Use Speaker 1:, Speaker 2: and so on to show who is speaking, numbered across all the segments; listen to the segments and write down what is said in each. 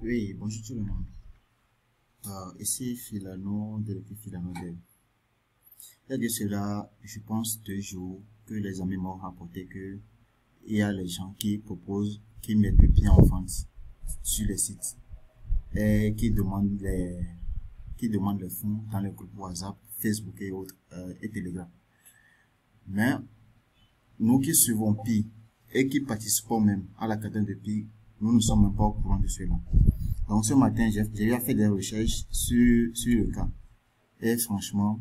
Speaker 1: Oui, bonjour tout le monde. Ici Filano de l'équipe Filano Dev. Il y a de cela, je pense, 2 jours que les amis m'ont rapporté que il y a les gens qui proposent, qui mettent le pied en vente sur les sites et qui demandent les fonds dans les groupes WhatsApp, Facebook et autres, et Telegram. Mais nous qui suivons Pi et qui participons même à la cadence de Pi, nous ne sommes même pas au courant de cela. Donc ce matin, j'ai déjà fait des recherches sur le cas. Et franchement,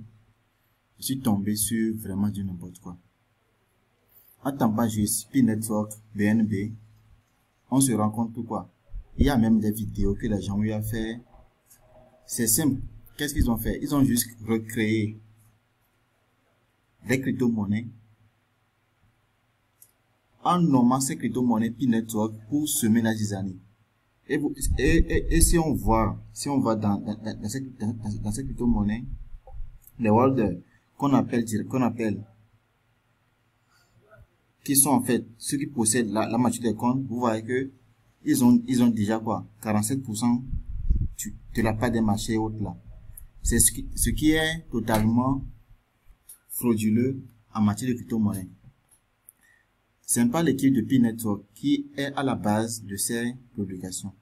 Speaker 1: je suis tombé sur vraiment du n'importe quoi. En temps pas juste, Pi Network, BNB, on se rend compte que quoi. Il y a même des vidéos que les gens ont eu à faire. C'est simple. Qu'est-ce qu'ils ont fait? Ils ont juste recréé des crypto-monnaies en nommant ces crypto-monnaies Pi Network pour semer la zizanie. Et si on va dans cette crypto-monnaie, les holders qu'on appelle, qui sont en fait ceux qui possèdent la majorité des comptes, vous voyez que ils ont déjà quoi, 47% de la part des marchés et autres là. C'est ce qui est totalement frauduleux en matière de crypto-monnaie. Ce n'est pas l'équipe de Pi Network qui est à la base de ces publications.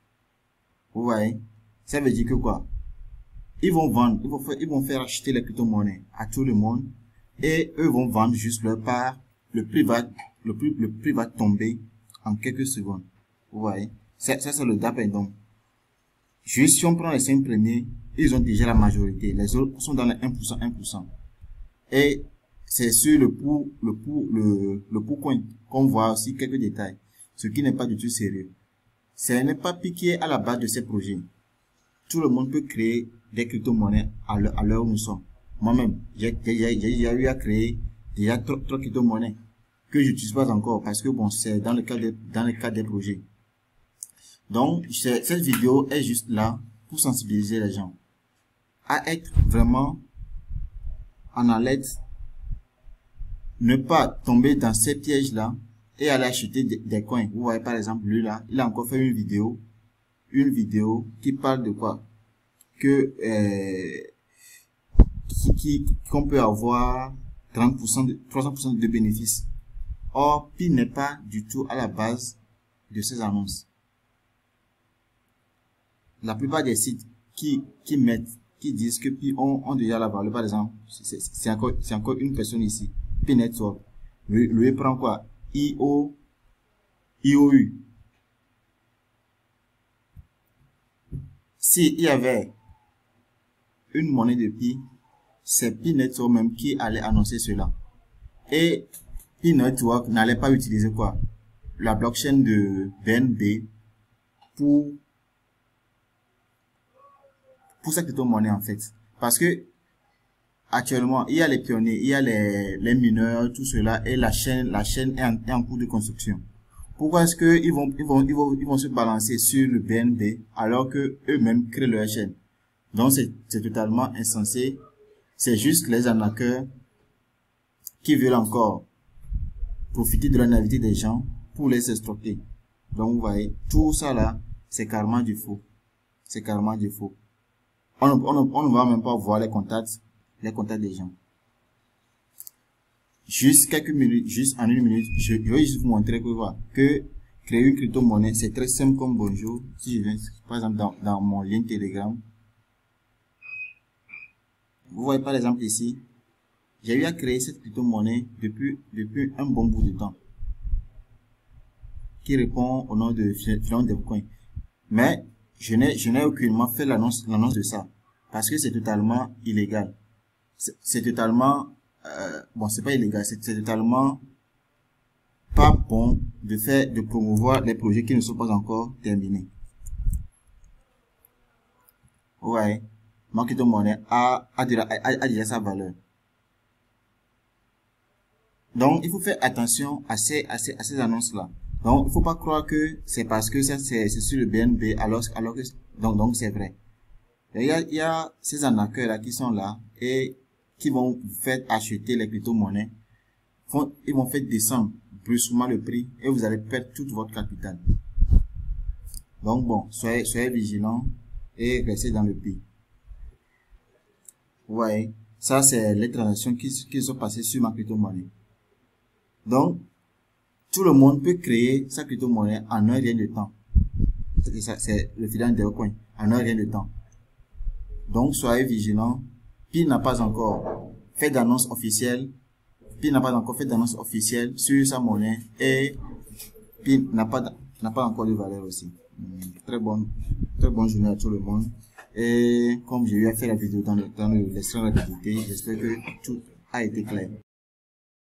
Speaker 1: Vous voyez? Ça veut dire que quoi? Ils vont vendre, ils vont faire acheter les crypto-monnaies à tout le monde et eux vont vendre juste leur part. Le prix va tomber en quelques secondes. Vous voyez? Ça c'est le DAP. Donc, juste si on prend les 5 premiers, ils ont déjà la majorité. Les autres sont dans les 1%. Et c'est sur le pourcoin qu'on voit aussi quelques détails. Ce qui n'est pas du tout sérieux. Ce n'est pas piqué à la base de ces projets. Tout le monde peut créer des crypto-monnaies à l'heure où nous sommes. Moi-même, j'ai eu à créer déjà 3 crypto-monnaies que je n'utilise pas encore parce que bon, c'est dans le cadre des projets. Donc, cette vidéo est juste là pour sensibiliser les gens à être vraiment en alerte, ne pas tomber dans ces pièges-là et aller acheter des coins. Vous voyez par exemple, lui là, il a encore fait une vidéo qui parle de quoi? Que qu'on peut avoir 300% de bénéfices. Or, Pi n'est pas du tout à la base de ces annonces. La plupart des sites qui disent que Pi ont déjà la valeur, par exemple, c'est encore une personne ici, Pi Network. Lui prend quoi? IOU. S'il y avait une monnaie de Pi, c'est Pi Network même qui allait annoncer cela. Et Pi Network n'allait pas utiliser quoi? La blockchain de BNB pour cette crypto-monnaie en fait. Parce que actuellement, il y a les pionniers, il y a les mineurs, tout cela, et la chaîne est en cours de construction. Pourquoi est-ce que ils vont se balancer sur le BNB alors que eux-mêmes créent leur chaîne? Donc c'est totalement insensé. C'est juste les arnaqueurs qui veulent encore profiter de la naïveté des gens pour les escroquer. Donc vous voyez, tout ça là, c'est carrément du faux. C'est carrément du faux. On ne va même pas voir les contacts des gens. Juste quelques minutes, juste en une minute, je vais juste vous montrer que créer une crypto-monnaie, c'est très simple comme bonjour. Si je viens, par exemple, dans mon lien Telegram, vous voyez par exemple ici, j'ai eu à créer cette crypto-monnaie depuis un bon bout de temps, qui répond au nom de Filon Devcoin. Mais je n'ai aucunement fait l'annonce de ça, parce que c'est totalement illégal. C'est totalement bon, c'est pas illégal, c'est totalement pas bon de promouvoir les projets qui ne sont pas encore terminés. Ouais, ma crypto-monnaie a déjà sa valeur. Donc, il faut faire attention à ces annonces-là. Donc, il faut pas croire que c'est parce que c'est sur le BNB alors que donc c'est vrai. Il y a ces arnaqueurs là qui sont là et qui vont vous faire acheter les crypto-monnaies. Ils vont faire descendre brusquement le prix et vous allez perdre toute votre capital. Donc bon, soyez vigilants et restez dans le pays. Vous voyez, ça c'est les transactions qui sont passées sur ma crypto-monnaie. Donc, tout le monde peut créer sa crypto-monnaie en un rien de temps. C'est le filet d'Ecoin, en un rien de temps. Donc, soyez vigilants. Pi n'a pas encore fait d'annonce officielle. Pi n'a pas encore fait d'annonce officielle sur sa monnaie et Pi n'a pas encore de valeur aussi. Très bonne journée à tout le monde. Et comme j'ai eu à faire la vidéo dans l'extrait rapidité, j'espère que tout a été clair.